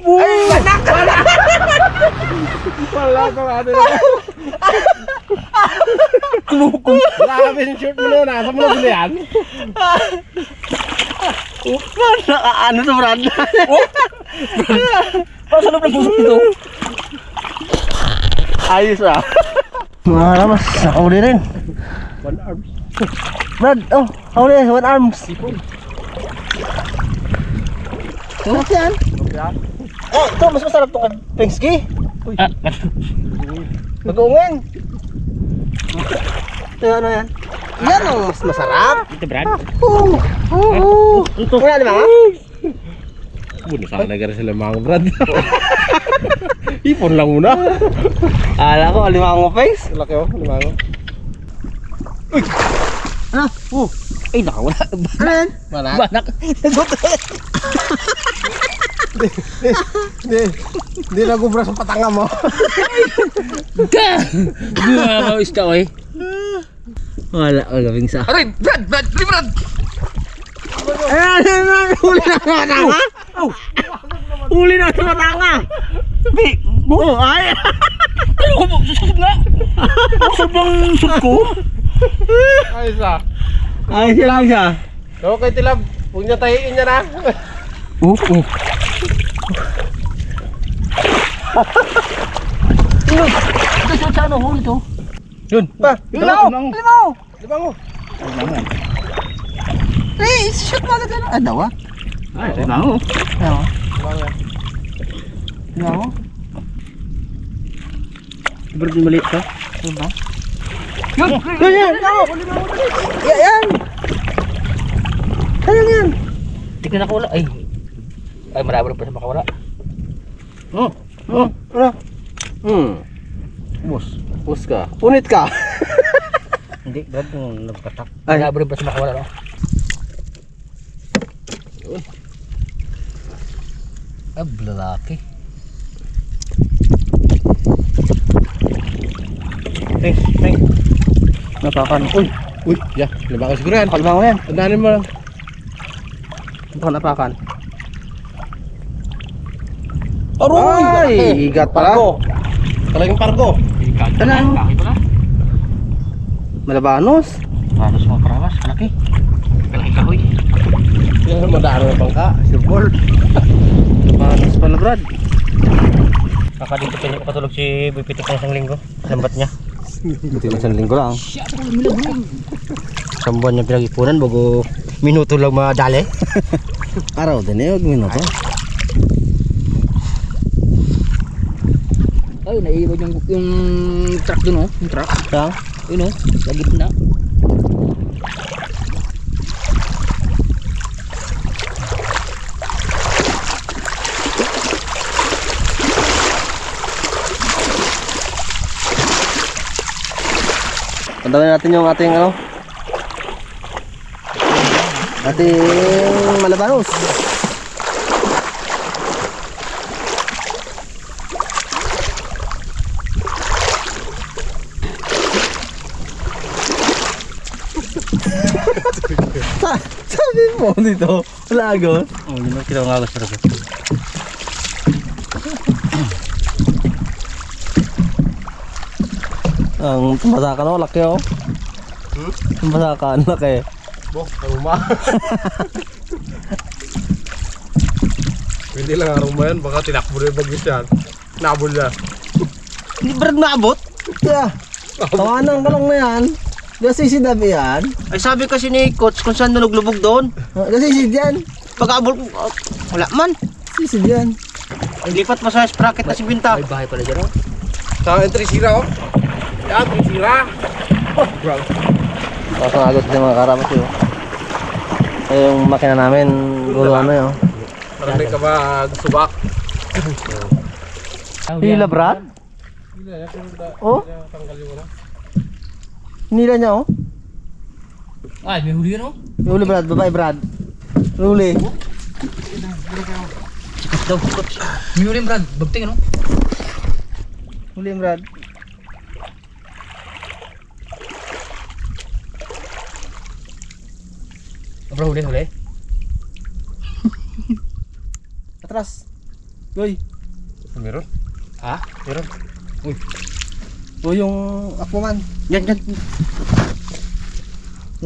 Ay, banak! Wala ka ano na. Grabe yung short mo na. Nasa mo na sila yan? Ano to, Brad? Parang sa loob ng puso ito. Ayos ah. Mga lamas, nakauli rin. One arm. Brad, oh, huli, one arms. Sarap yan. Oh, ito, mas masarap ito kay Pengski. Mag-uungin. Ito, ano yan? Yan ang mas masarap. Ito, Brad. Ito. Wala naman ha? Buno sana nagara sila mga Brad. Ipon lang muna. Ala ko, alimango Pengs. Laki oh, limango. Ano? Ay, nakawala. Ano yan? Banak. Banak. Hindi nagubra sa patanga mo. Mga isda ko eh. Wala, gawing sa. Aray, Brad. Ayan, huli na sa matanga. Huli na sa matanga. Oh, ay. Ano ko, susod nga. Sobrang sud ko. Ay, isa. Ay, siya lang siya. Okay, Tilab. Huwag niya tahiin niya na. Ito sa ano, huli to. Yun. Pa, limango. Limango. Eh, shoot mo agad ano. Ah, dawa. Ay, Limango. Limango. Limango yan. Limango. Bird yung maliit ka. Ano ba? Yun! Yan! Yan! Sayang yan! Hindi ka nakawala. Ay, marami pa sa makawala. Ano? Bus ka. Punit ka. Hindi, Brad, yung nagpatak. Ay, marami pa sa makawala. No? Ay, lalaki. Thanks. Napakan. Uy, ya. Limango siguro yan. Kalma mo yan. Tandaanin mo lang. Napakan. Aroy! Ay, igat pala. Talagang pargo. Tanan. Malabanos. Malabanos mga karawas, kalaki. Kalaki kahoy. Yan, madaan ng bangka. Sirbol. Malabanos pala, Brad. Kaka dito patulog si Bipito pa isang linggo. Lambat niya. Dito isang linggo lang. Isang buwan niya pinag-ipunan bago minuto lang madali. Araw din eh, huwag minuto. Ay, naiiwan yung truck dun oh. Yung truck. Saan? Yun oh, sa gitna. Pantawin natin yung ating ano, ating malabanos. Sabi mo dito, wala agos. Oh, yun ang kita ng agos talaga. Ang tumbasakan oh, laki oh. Tumbasakan, laki. Bo, aruma. Hindi lang aruma yan, baka tinakbo na yung bagis yan. Nabol na. Hindi ba rin naabot? Yeah. Tawanan ka lang na yan. Kasi si Dabi yan. Ay sabi kasi ni coach kung saan naluglubog doon. Kasi si Dian. Pag-abol ko, wala man. Si Dian. Lipat pa sa sprocket na si Binta. May bahay pala dyan oh. Sa entry sira oh. Yan, entry sira. Oh, bro. Pasang agos din mga karamas yun. Ay yung makina namin, gulo ano yun. Marami ka ba subak? Hila Brad? Oh? Nila niya oh. Ay, may huli yan oh. May huli Brad, babae Brad. May huli. Sikat daw, coach. May huli Brad, bagting ano? Huli Brad. Bro, huli. Atras. Uy. Meron? Ha? Meron. Uy. O yung Aquaman. Yan. Hindi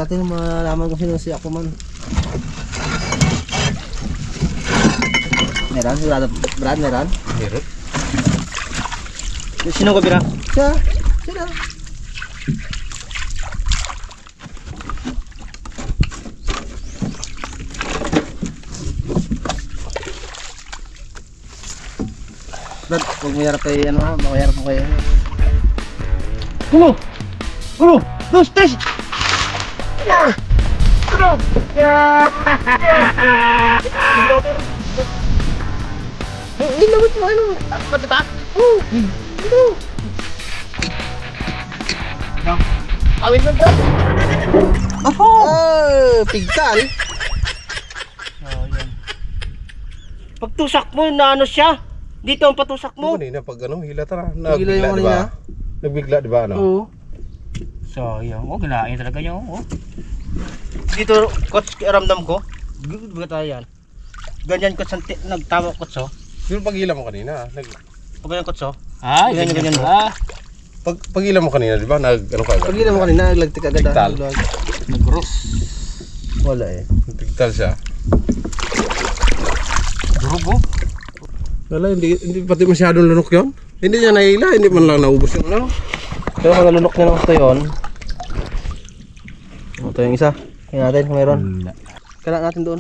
natin malaman kung sino si Aquaman. Meron? Sigurado, Brad, meron? Meron? Sino ko bira? Siya. Sino? Brad, huwag mo yarap kayo, ano ha? Makayarap mo kayo. Ulo! 2, 3! Ilawit mo, ano? Matata? Oo! Ito! Awit mo ito! Oho! Pigtal! Pagtusak mo, na ano siya? Dito ang patusak mo. Kanina pag hilata na. Nagila yung Nagbigla, di ba? Nagbigla, di ba? Oo. Sayang. Kinain talaga niya. Dito, coach, ramdam ko. Bigat tayo yan. Ganyan coach, nagtama coach oh. Pero pag hila mo kanina, Pag ganyan coach oh. Ganyan ba? pag hila mo kanina, di ba? Ano ka agad? Pag mo kanina, naglagtik agad. Pigtal. Nag-gross. Wala eh. Pigtal siya. Durog. Wala, hindi pati masyadong lunok yun. Hindi niya nahila, hindi man lang naubos yung ano. Pero mga lunok niya ng gusto yun. Ito yung isa. Kaya natin kung mayroon. Kailangan natin doon.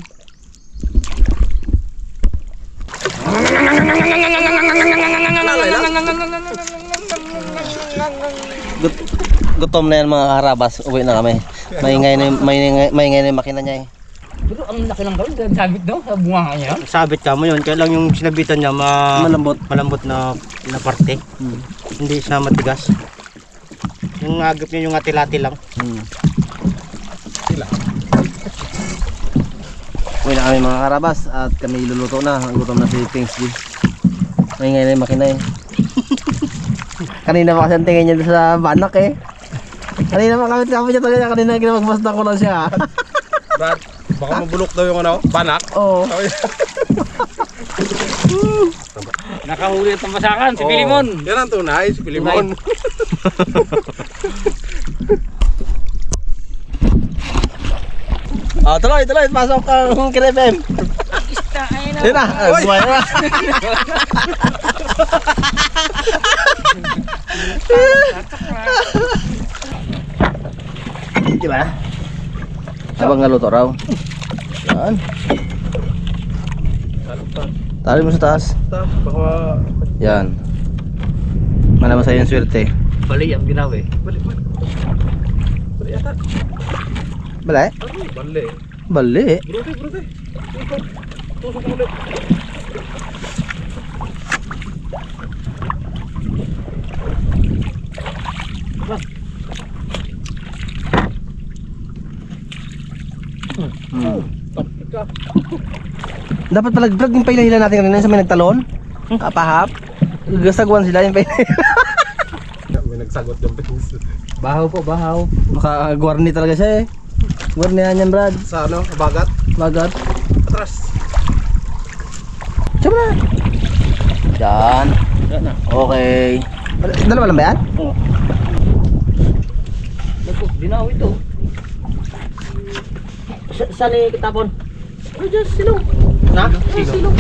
Gutom na yan mga karabas. Uwi na kami. Maingay na yung makina niya eh. Pero ang laki ng gawin. Sabit daw sa bunga niya. Sabit ka mo yun. Kaya lang yung sinabitan niya malambot na parte. Hindi siya matigas. Yung agap niya yung atilati lang. Uwi na kami mga karabas at kami iluluto na. Gutom na si Pingsby. Maingay na yung makina eh. Kanina pa kasi ang tingin niya sa banak eh. Kanina pa kami niya talaga. Kanina ginamagmasdan ko lang siya. Brad, baka mabulok daw yung ano, banak. Oo. Nakahuli at tambasakan. Si Pilimon. Yan ang tunay, si Pilimon. Tuloy. Pasok ang KFM. Yun na. Buhay na. Diba? Habang naluto raw. Yan. Tali mo sa taas. Baka... Yan. Malaman sa'yo yung swerte. Bali ang ginawa eh. Bali yata. Bale? Bali. Bali. Brute. Tusok mo ulit. Tapos ka. Dapat pala Brad yung pailahila natin kanina sa may nagtalon. Kapahap. Gasagwan sila yung pailahila. May nagsagot yung pings. Bahaw po, bahaw. Maka-guarni talaga siya eh. Guarnihan yan Brad. Sa ano, bagat. Bagat. Atras. Siya na. Yan. Yan na. Okay. Dalawa lang ba yan? Oo. Dinaw ito. Saan ni kitapon? Ay, dyan silong. Na? Silong.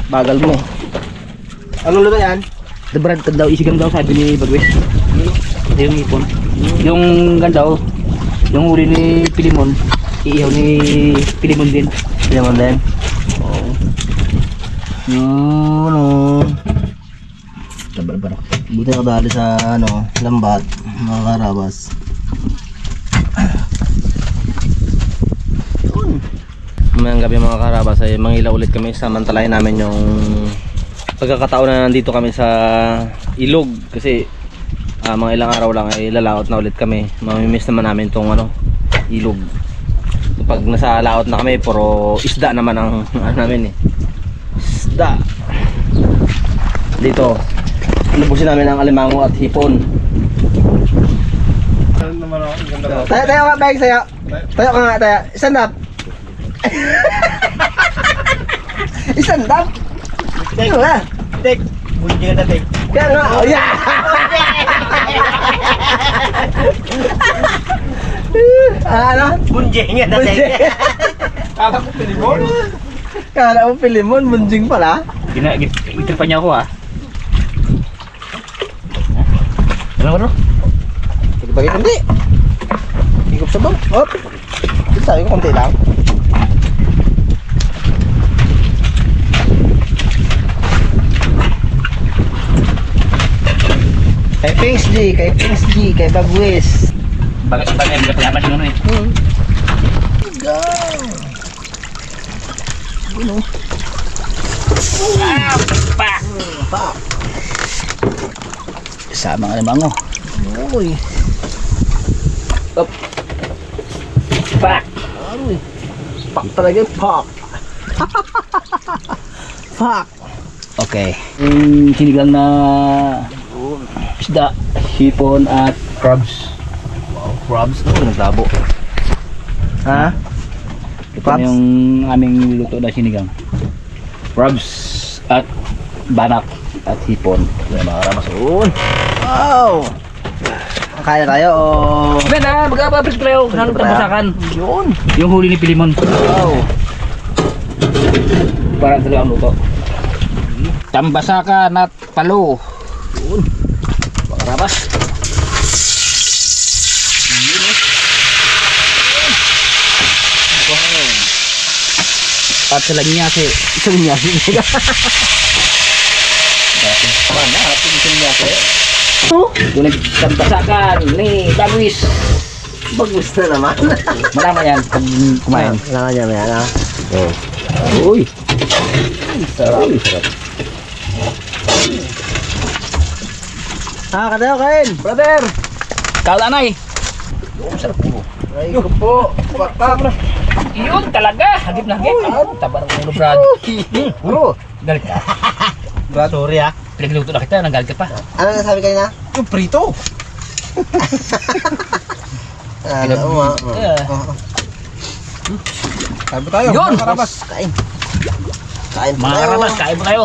Bagal mo eh. Anong luto yan? The Brad daw, isigang daw sabi ni Bagwes. Yung ipon. Yung gandaw, yung uri ni Pilimon, iihaw ni Pilimon din. Pilimon din? Oo. Yun o. Tabar-barak. Buti nakadali sa ano, lambat, mga karabas. Mamayang gabi mga karabas ay mangilaw ulit kami. Samantalahin namin yung pagkakataon na nandito kami sa ilog. Kasi mga ilang araw lang ay lalaot na ulit kami. Mamimiss naman namin tong ano, ilog. Pag nasa laot na kami, puro isda naman ang ano namin eh. Isda. Dito, lubusin namin ang alimango at hipon. Ano naman ako, ang ganda. Tayo nga, Beng, tayo. Tayo ka nga, tayo. Stand up. Isandam? Ano nga? Tek, bunyi ka na tek. Kaya nga, oh yeah! Ano? Bunyi nga na tek. Kala ko pilimon. Kala mo Pilimon, munjing pala. Itripan niya ako ah. Ano? Bagay kundi. Higop sa bang. Hop. Sabi ko konti lang. Kay Pings G, kay Bagwis. Bagay mga pinapas yung ano eh. Go! Ano? Pa! Pa! Sama nga naman ako. Uy! Up! Pa! Aroy! Pak talaga yung pak! Pak! Okay. Sinigang na isda, hipon at crabs. Wow, crabs to, nagtabo. Ha? Ito Crabs? na yung aming luto na sinigang. Crabs at banak at hipon. Yan mga karamasun. Wow! Kaya tayo o... Ben ah, mag-apapres tayo. Saan tabasakan? Yun! Yung huli ni Pilimon. Wow! Parang talaga ang luto. Tambasakan at palo. Yun! Mga karamas. At salanyase. Isang nyasi. Mana? Ating isang nyasi. Yung nagtambasakan ni Bagwis. Bagus na naman. Malama yan pag kumain. Kailangan niya na yan ha. Uy. Sarap. Sarap. Ah, katayo kain. Brother. Kalanay. Sarap po. Ay ko po. Bakta. Yun talaga. Hagip na hagip. Tabarang ulo Brad. Bro. Galit ka. Brad, sorry ha. Pinagluto na kita. Nanggalit ka pa. Ano nasabi kanina? Yung prito. Ano mo Kain ba tayo? Yun! Mga karabas. Kain. Kain po Mga tayo. karabas, kain mo tayo.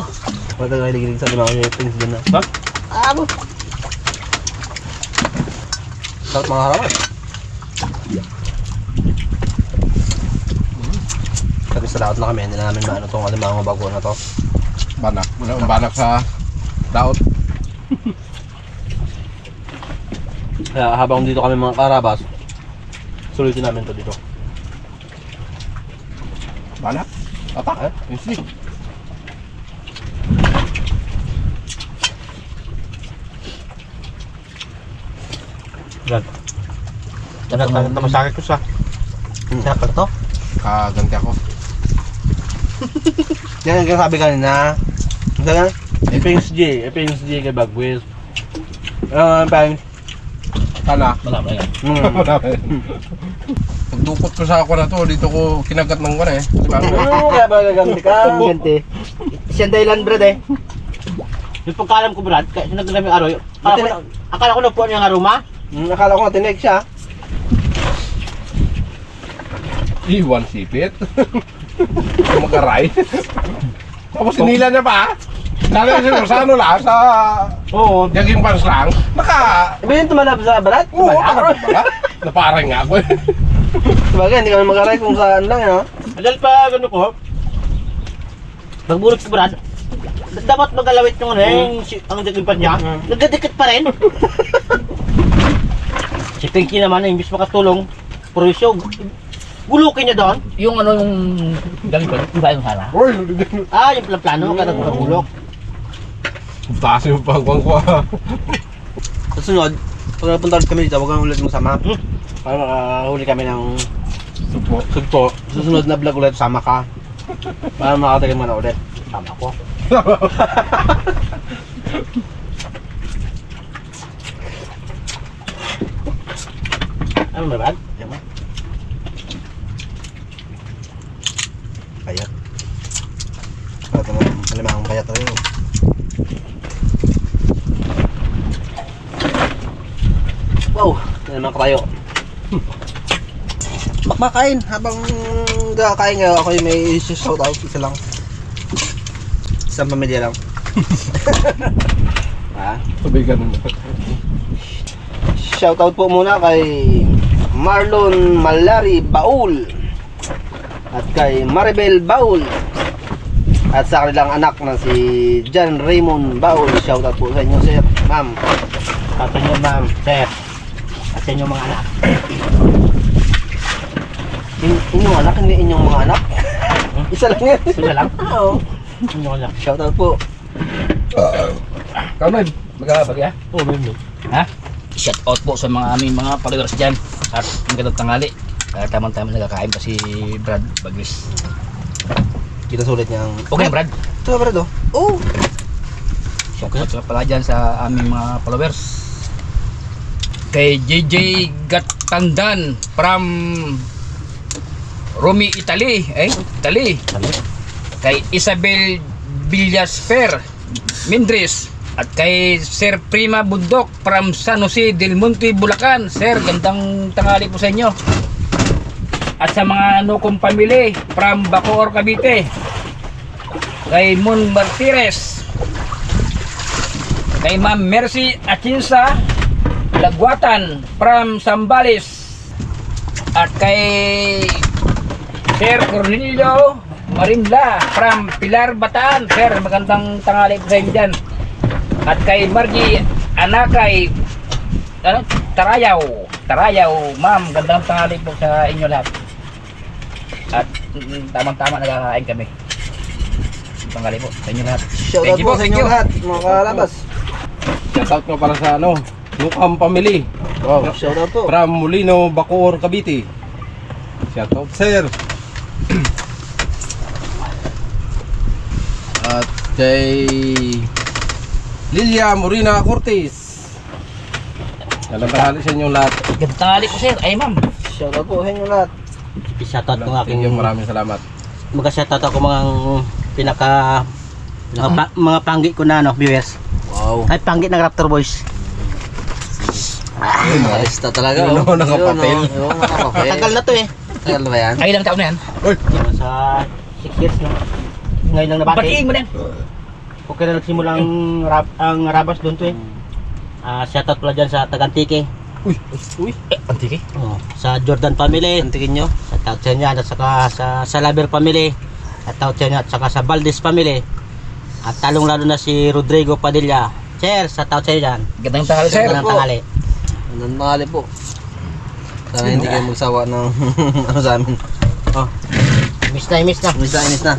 Wala nga hilig sa limang niya yung pins dyan na. Ha? Abo. Sarap mga karabas. Sabi sa laot na kami, hindi na namin maano itong alimango bago na to. Banak. Wala akong banak sa daot. Kaya habang dito kami mga karabas, sulitin namin to dito. Banak? Tatak? Easy. Yan. Masakit ko sa. Sarap to? Kaganti ako. Yan ang sabi kanina. Ganyan. Epings G kay Bagwis. Parang Sana. Malama yan. Pagdukot ko sa ako na to, dito ko kinagat ng kwan eh. Kaya ba gagamit ka? Ganti. Siya dahilan, Brad eh. Yung pagkalam ko, Brad, kaya sinagdami araw, akala ko napuan yung aroma. Akala ko natinig siya. Iwan sipit. Mag-aray. Tapos sinila niya pa. Dali siya sa ano lang, sa Oo. jogging pants lang. Iba yung tumalab sa Brad? Oo, naparang nga ako eh. Sabagay, hindi kami mag-aray kung saan lang, no? Adal pa, gano'n ko. Nagbulot si Brad. Dapat magalawit yung ano, ang dagipan niya. Nagdadikit pa rin. Si Pinky naman, imbis makatulong, purwisyo. Gulukin niya doon. Yung ano yung galing pa, iba yung sana. Uy, Ah, yung plano, kaya nagulok. taas yung pagkuhan ko ah. Sa sunod, pag napunta ulit kami dito, huwag kang ulit masama. Para makahuli kami ng sugpo. Susunod na vlog ulit, sama ka. Para makatagal mo na ulit. Sama ko. Ano ba, Brad? Yan ba? Payat. Ito naman, malimang payat rin. Wow, yan naman kayo. Makmakain habang kakain nga ako yung may shout out isa lang. Isang pamilya lang. Ha? Sabi ganun. Shoutout po muna kay Marlon Malari Baul at kay Maribel Baul at sa kanilang anak na si John Raymond Baul. Shoutout po sa inyo, sir, ma'am. At sa inyo, ma'am, sir. At sa inyo mga anak. Inyong anak, hindi inyong mga anak. Isa lang yan. Isa lang? Oo. Ano lang? Shoutout po. Ikaw na, Magkakabagya? Oo, meron. Ha? Shout out po sa mga aming mga followers dyan. At magandang tanghali. Tamang-tamang nagkakain pa si Brad Bagwis. Kita sulit niyang... Okay na Brad? Ito ba ito? Oh! Shout out ka pala dyan sa aming mga followers. Kay JJ Gatandan from Rome, Italy. Italy. Kay Isabel Villasfer Mindres. At kay Sir Prima Bundok from San Jose del Monte, Bulacan. Sir, gandang tanghali po sa inyo. At sa mga Nukong Family from Bacoor, Cavite. Kay Mon Martires. Kay Ma'am Mercy Achinsa Lagwatan from Sambales. At kay Sir Cornelio Marinla from Pilar, Bataan. Sir, magandang tanghali po sa inyo dyan. At kay Margie Anakay Tarayaw, ma'am, gandang tanghali po sa inyo lahat. At tamang-tama nagkakain kami. Tanghali po sa inyo lahat. Shoutout po sa inyo lahat, mga kalabas. shoutout ko para sa Nukam Family. Wow. Shoutout po. From Molino, Bacoor, Cavite. Shoutout, sir. At kay Lilia Morina Cortez. Gandang tanghali sa inyong lahat. Gandang tanghali po sir. Ay ma'am. Shoutout po sa inyo lahat. I-shoutout ko nga aking Maraming salamat. mag-shoutout ako mga mga panggi ko na viewers. Wow. Ay panggi ng Raptor Boys. Malista talaga. Yun, oh, nakapapel. Oo, nakapapel. Tagal na to eh. Tagal na ba yan? Ay ilang taon na yan? Sa 6 years na. Ngayon lang nabati. Batiin mo na yan. Okay na nagsimulang ang rabas doon to eh. Shoutout pala dyan sa Tagantike. Uy. Antiki. Oh, sa Jordan family. Antikin nyo. Sa Tautsen yan at saka sa Salaber family. At Tautsen at saka sa Valdez family. At talong lalo na si Rodrigo Padilla. Sir, sa Tautsen yan. Gandang tanghali sir. Magandang tanghali. Magandang tanghali po. Sana hindi kayo magsawa ng ano sa amin. Oh. Miss na. Miss na.